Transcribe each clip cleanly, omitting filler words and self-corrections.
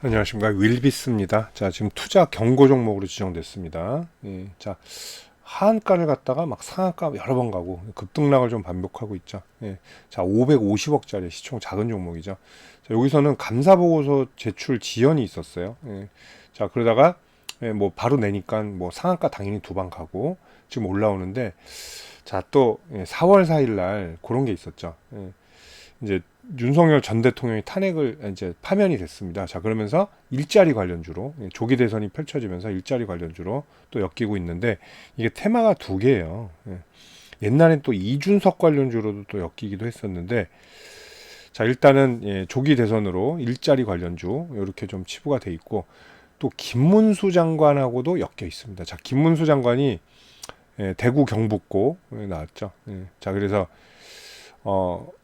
안녕하십니까, 윌비스입니다. 자, 지금 투자 경고 종목으로 지정됐습니다. 자, 하한가를 갔다가 막 상한가 여러 번 가고 급등락을 좀 반복하고 있죠. 자, 550억짜리 시총 작은 종목이죠. 자, 여기서는 감사보고서 제출 지연이 있었어요. 자, 그러다가 뭐 바로 내니까 뭐 상한가 당연히 두 방 가고 지금 올라오는데, 자, 또 4월 4일 날 그런 게 있었죠. 이제 윤석열 전 대통령이 탄핵을 이제 파면이 됐습니다. 자, 그러면서 일자리 관련주로 조기 대선이 펼쳐지면서 일자리 관련주로 또 엮이고 있는데, 이게 테마가 두 개예요. 옛날엔 또 이준석 관련주로도 또 엮이기도 했었는데, 자, 일단은 조기 대선으로 일자리 관련주 이렇게 좀 치부가 돼 있고, 또 김문수 장관하고도 엮여 있습니다. 자, 김문수 장관이 대구 경북고 나왔죠. 자, 그래서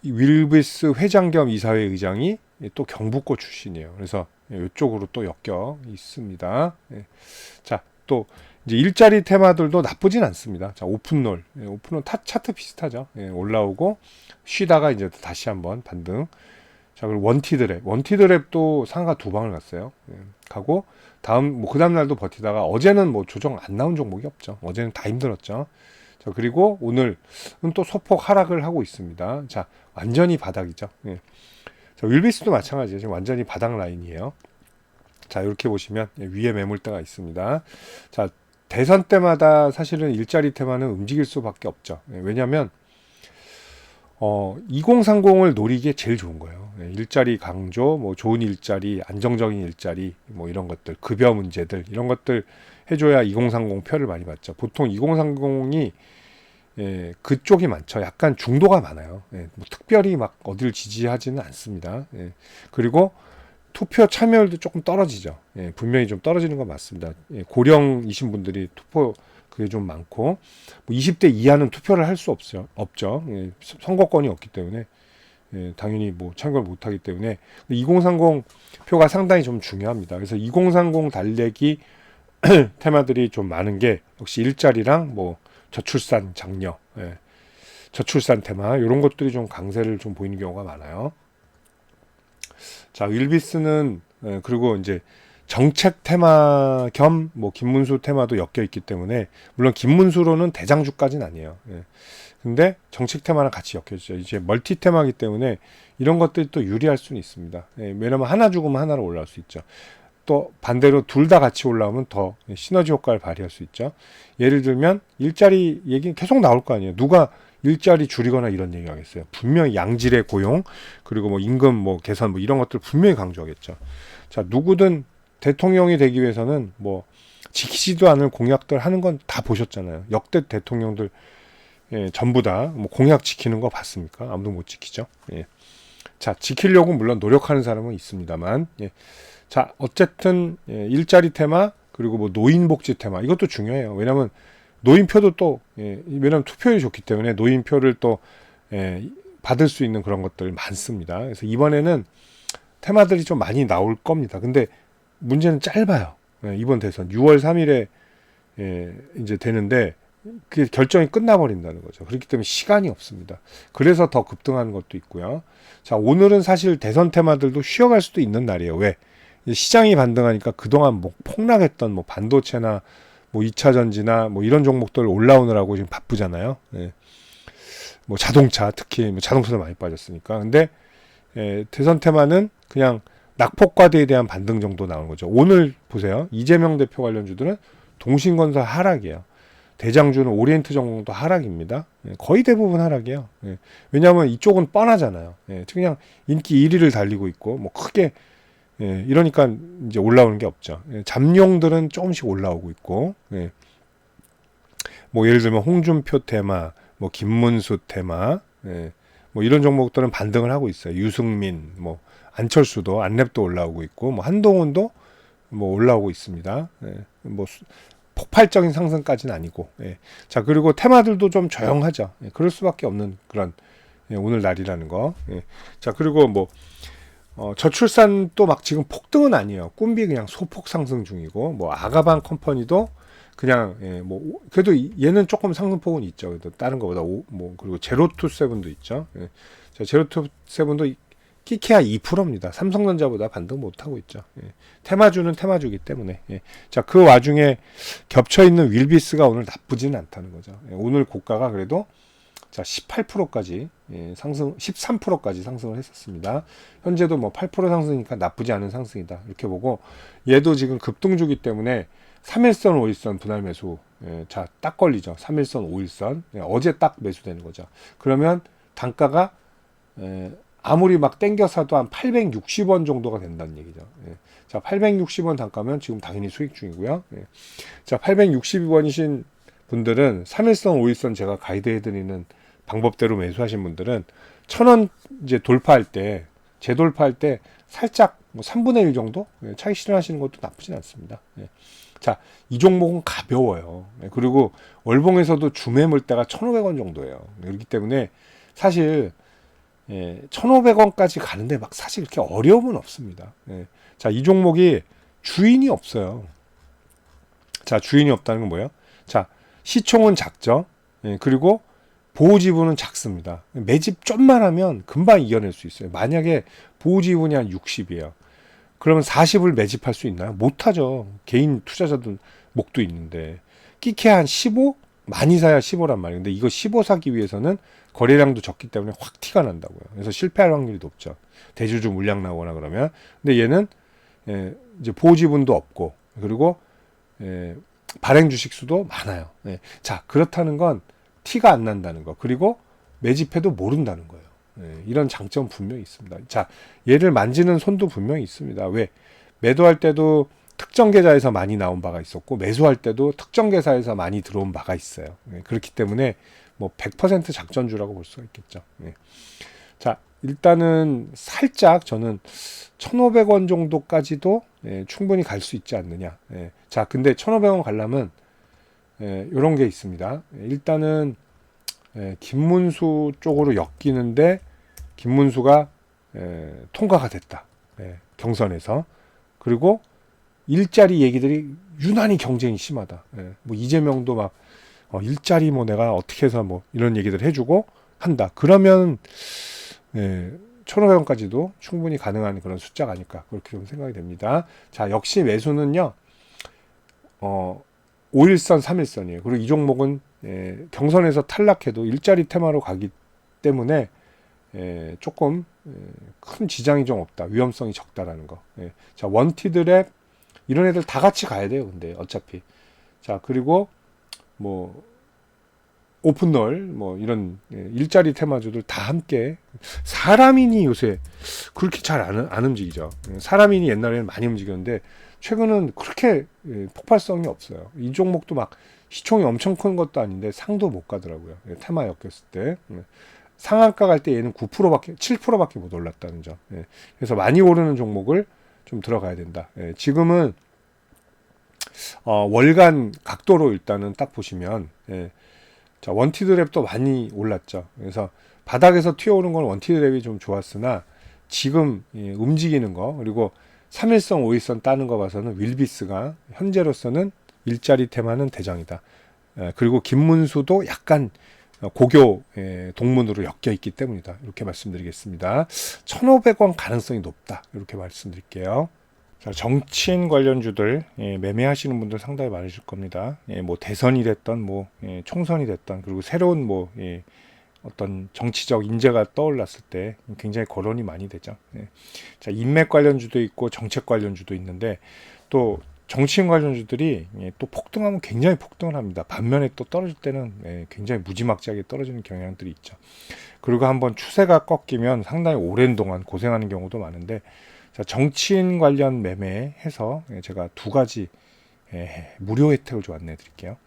이 윌비스 회장 겸 이사회 의장이 또 경북고 출신이에요. 그래서 이쪽으로 또 엮여 있습니다. 자, 또 이제 일자리 테마들도 나쁘진 않습니다. 자, 오픈롤 차트 비슷하죠. 올라오고 쉬다가 이제 다시 한번 반등. 자, 그리고 원티드랩도 상가 두 방을 갔어요. 가고 다음 그 다음 날도 버티다가, 어제는 뭐 조정 안 나온 종목이 없죠. 어제는 다 힘들었죠. 자, 그리고 오늘은 또 소폭 하락을 하고 있습니다. 자, 완전히 바닥이죠. 자, 윌비스도 마찬가지예요. 지금 완전히 바닥 라인이에요. 자, 이렇게 보시면 위에 매물대가 있습니다. 자, 대선 때마다 사실은 일자리 테마는 움직일 수밖에 없죠. 왜냐하면 2030을 노리기에 제일 좋은 거예요. 일자리 강조, 뭐 좋은 일자리, 안정적인 일자리, 뭐 이런 것들, 급여 문제들, 이런 것들 해줘야 2030 표를 많이 받죠. 보통 2030이 그쪽이 많죠. 약간 중도가 많아요. 뭐 특별히 막 어딜 지지하지는 않습니다. 그리고 투표 참여율도 조금 떨어지죠. 분명히 좀 떨어지는 건 맞습니다. 고령이신 분들이 투표 그게 좀 많고, 뭐 20대 이하는 투표를 할 수 없죠. 선거권이 없기 때문에 당연히 뭐 참여를 못하기 때문에 2030 표가 상당히 좀 중요합니다. 그래서 2030 달래기 테마들이 좀 많은 게 역시 일자리랑 뭐 저출산 장려, 저출산 테마 이런 것들이 좀 강세를 좀 보이는 경우가 많아요. 자, 윌비스는 그리고 이제 정책 테마 겸 뭐 김문수 테마도 엮여 있기 때문에, 물론 김문수로는 대장주까지는 아니에요. 근데 정책 테마랑 같이 엮여 있죠. 이제 멀티 테마이기 때문에 이런 것들이 또 유리할 수는 있습니다. 왜냐면 하나 죽으면 하나로 올라올 수 있죠. 또 반대로 둘 다 같이 올라오면 더 시너지 효과를 발휘할 수 있죠. 예를 들면 일자리 얘기는 계속 나올 거 아니에요. 누가 일자리 줄이거나 이런 얘기 하겠어요. 분명히 양질의 고용, 그리고 뭐 임금 뭐 개선 뭐 이런 것들 분명히 강조하겠죠. 자, 누구든 대통령이 되기 위해서는 뭐 지키지도 않을 공약들 하는 건 다 보셨잖아요. 역대 대통령들 전부 다 뭐 공약 지키는 거 봤습니까? 아무도 못 지키죠. 자, 지키려고 물론 노력하는 사람은 있습니다만, 자, 어쨌든 일자리 테마, 그리고 뭐 노인복지 테마, 이것도 중요해요. 왜냐하면 노인표도 또 왜냐하면 투표율이 좋기 때문에 노인표를 또 받을 수 있는 그런 것들 많습니다. 그래서 이번에는 테마들이 좀 많이 나올 겁니다. 근데 문제는 짧아요. 이번 대선 6월 3일에 이제 되는데 그 결정이 끝나버린다는 거죠. 그렇기 때문에 시간이 없습니다. 그래서 더 급등하는 것도 있고요. 자, 오늘은 사실 대선 테마들도 쉬어갈 수도 있는 날이에요. 왜? 시장이 반등하니까 그동안 뭐 폭락했던 뭐 반도체나 뭐 2차 전지나 뭐 이런 종목들 올라오느라고 지금 바쁘잖아요. 뭐 자동차, 특히 뭐 자동차도 많이 빠졌으니까. 근데 대선 테마는 그냥 낙폭과대에 대한 반등 정도 나오는 거죠. 오늘 보세요. 이재명 대표 관련주들은 동신건설 하락이에요. 대장주는 오리엔트 전공도 하락입니다. 거의 대부분 하락이에요. 왜냐하면 이쪽은 뻔하잖아요. 그냥 인기 1위를 달리고 있고 뭐 크게 이러니까 이제 올라오는 게 없죠. 잠룡들은 조금씩 올라오고 있고, 뭐 예를 들면 홍준표 테마, 뭐 김문수 테마, 뭐 이런 종목들은 반등을 하고 있어요. 유승민, 뭐 안철수도 안랩도 올라오고 있고, 뭐 한동훈도 뭐 올라오고 있습니다. 뭐 폭발적인 상승까지는 아니고, 자, 그리고 테마들도 좀 조용하죠. 그럴 수밖에 없는 그런 오늘 날이라는 거. 자, 그리고 뭐 저출산도 막 지금 폭등은 아니에요. 꿈비 그냥 소폭 상승 중이고, 뭐 아가방 컴퍼니도 그냥 뭐 그래도 얘는 조금 상승폭은 있죠. 그래도 다른 거보다 뭐 그리고 제로투 세븐도 있죠. 자, 제로투 세븐도 키케아 2%입니다. 삼성전자보다 반등 못하고 있죠. 예. 테마주는 테마주기 때문에. 예. 자, 그 와중에 겹쳐있는 윌비스가 오늘 나쁘지는 않다는 거죠. 예. 오늘 고가가 그래도 자 18%까지 예, 상승, 13%까지 상승을 했었습니다. 현재도 뭐 8% 상승이니까 나쁘지 않은 상승이다 이렇게 보고, 얘도 지금 급등주기 때문에 3일선 5일선 분할 매수, 예, 자 딱 걸리죠. 3일선 5일선 예, 어제 딱 매수되는 거죠. 그러면 단가가 아무리 막 땡겨 사도 한 860원 정도가 된다는 얘기죠. 예. 자 860원 단가면 지금 당연히 수익 중이고요. 예. 자 860원이신 분들은 3일선 5일선 제가 가이드 해드리는 방법대로 매수하신 분들은 1000원 이제 돌파할 때, 재돌파할 때 살짝 뭐 3분의 1 정도 차익 실현하시는 것도 나쁘진 않습니다. 예. 자, 이 종목은 가벼워요. 예. 그리고 월봉에서도 주매물대가 1,500원 정도예요. 그렇기 때문에 사실 1,500원까지 가는데 막 사실 그렇게 어려움은 없습니다. 예. 자, 이 종목이 주인이 없어요. 자, 주인이 없다는 건 뭐예요? 자, 시총은 작죠. 예. 그리고 보호지분은 작습니다. 매집 좀만 하면 금방 이겨낼 수 있어요. 만약에 보호지분이 한 60이에요. 그러면 40을 매집할 수 있나요? 못하죠. 개인 투자자들 목도 있는데. 끼케 한 15? 많이 사야 15란 말이에요. 근데 이거 15 사기 위해서는 거래량도 적기 때문에 확 티가 난다고요. 그래서 실패할 확률이 높죠. 대주주 물량 나오거나 그러면. 근데 얘는 이제 보호지분도 없고, 그리고 발행 주식 수도 많아요. 자, 그렇다는 건 티가 안 난다는 거, 그리고 매집해도 모른다는 거예요. 이런 장점 분명히 있습니다. 자, 얘를 만지는 손도 분명히 있습니다. 왜? 매도할 때도 특정 계좌에서 많이 나온 바가 있었고, 매수할 때도 특정 계좌에서 많이 들어온 바가 있어요. 그렇기 때문에 뭐 100% 작전주라고 볼 수가 있겠죠. 자, 일단은 살짝 저는 1,500원 정도까지도 충분히 갈 수 있지 않느냐. 자, 근데 1,500원 가려면 이런 게 있습니다. 일단은 김문수 쪽으로 엮이는데 김문수가 통과가 됐다. 경선에서. 그리고 일자리 얘기들이 유난히 경쟁이 심하다. 뭐 이재명도 막 일자리 뭐 내가 어떻게 해서 뭐 이런 얘기들 해주고 한다. 그러면 1,500원까지도 충분히 가능한 그런 숫자가 아닐까, 그렇게 좀 생각이 됩니다. 자, 역시 매수는요 5일선, 3일선이에요. 그리고 이 종목은 경선에서 탈락해도 일자리 테마로 가기 때문에 조금 큰 지장이 좀 없다. 위험성이 적다라는 거. 자, 원티드랩 이런 애들 다 같이 가야 돼요. 근데 어차피. 자, 그리고 뭐 오픈롤 뭐 이런 일자리 테마주들 다 함께. 사람인이 요새 그렇게 잘 안 움직이죠. 사람인이 옛날에는 많이 움직였는데 최근은 그렇게 폭발성이 없어요. 이 종목도 막 시총이 엄청 큰 것도 아닌데 상도 못 가더라고요. 테마 엮였을 때. 상한가 갈 때 얘는 9%밖에 7%밖에 못 올랐다는 점. 그래서 많이 오르는 종목을 좀 들어가야 된다. 지금은 월간 각도로 일단은 딱 보시면 자, 원티드랩도 많이 올랐죠. 그래서 바닥에서 튀어오른 건 원티드랩이 좀 좋았으나 지금 움직이는 거, 그리고 3일선 5일선 따는 거 봐서는 윌비스가 현재로서는 일자리 테마는 대장이다. 그리고 김문수도 약간 고교 동문으로 엮여 있기 때문이다. 이렇게 말씀드리겠습니다. 1,500원 가능성이 높다. 이렇게 말씀드릴게요. 자, 정치인 관련주들 매매하시는 분들 상당히 많으실 겁니다. 뭐 대선이 됐던 뭐 총선이 됐던, 그리고 새로운 뭐 어떤 정치적 인재가 떠올랐을 때 굉장히 거론이 많이 되죠. 자, 인맥 관련주도 있고 정책 관련주도 있는데, 또 정치인 관련주들이 또 폭등하면 굉장히 폭등을 합니다. 반면에 또 떨어질 때는 굉장히 무지막지하게 떨어지는 경향들이 있죠. 그리고 한번 추세가 꺾이면 상당히 오랜 동안 고생하는 경우도 많은데, 자, 정치인 관련 매매해서 제가 두 가지 무료 혜택을 좀 안내해 드릴게요.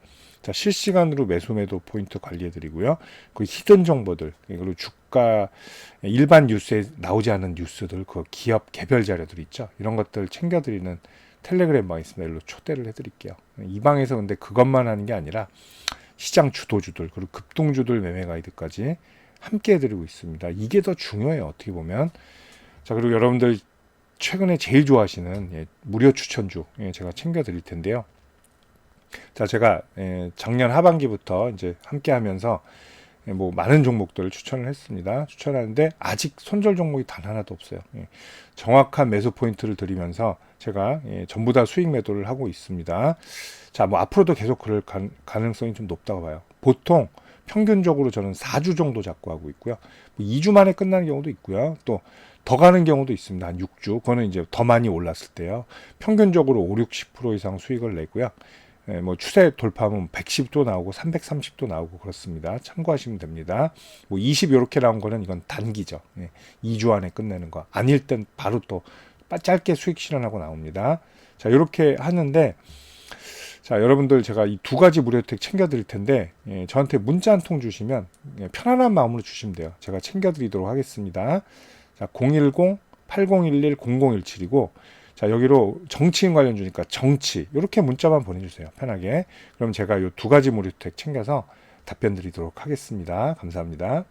자, 실시간으로 매수 매도 포인트 관리해 드리고요. 그 히든 정보들, 그리고 주가 일반 뉴스에 나오지 않은 뉴스들, 그 기업 개별 자료들 있죠. 이런 것들 챙겨 드리는 텔레그램 방이 있습니다. 일로 초대를 해 드릴게요. 이 방에서 근데 그것만 하는 게 아니라 시장 주도주들, 그리고 급등주들 매매 가이드까지 함께 해 드리고 있습니다. 이게 더 중요해요. 어떻게 보면. 자, 그리고 여러분들 최근에 제일 좋아하시는 무료 추천주 제가 챙겨 드릴 텐데요. 자, 제가 작년 하반기부터 이제 함께 하면서 뭐 많은 종목들을 추천을 했습니다. 추천하는데 아직 손절 종목이 단 하나도 없어요. 정확한 매수 포인트를 드리면서 제가 전부 다 수익 매도를 하고 있습니다. 자, 뭐 앞으로도 계속 그럴 가능성이 좀 높다고 봐요. 보통 평균적으로 저는 4주 정도 잡고 하고 있고요. 뭐 2주 만에 끝나는 경우도 있고요. 또 더 가는 경우도 있습니다. 한 6주. 그거는 이제 더 많이 올랐을 때요. 평균적으로 5, 60% 이상 수익을 내고요. 뭐 추세 돌파하면 110도 나오고 330도 나오고 그렇습니다. 참고하시면 됩니다. 뭐 20 이렇게 나온 거는 이건 단기죠. 2주 안에 끝내는 거. 아닐 땐 바로 또 짧게 수익 실현하고 나옵니다. 자, 이렇게 하는데 자, 여러분들 제가 이 두 가지 무료 혜택 챙겨 드릴 텐데 저한테 문자 한 통 주시면 편안한 마음으로 주시면 돼요. 제가 챙겨 드리도록 하겠습니다. 자, 010-8011-0017이고 자, 여기로 정치인 관련 주니까 정치 이렇게 문자만 보내주세요. 편하게. 그럼 제가 이 두 가지 무료 혜택 챙겨서 답변 드리도록 하겠습니다. 감사합니다.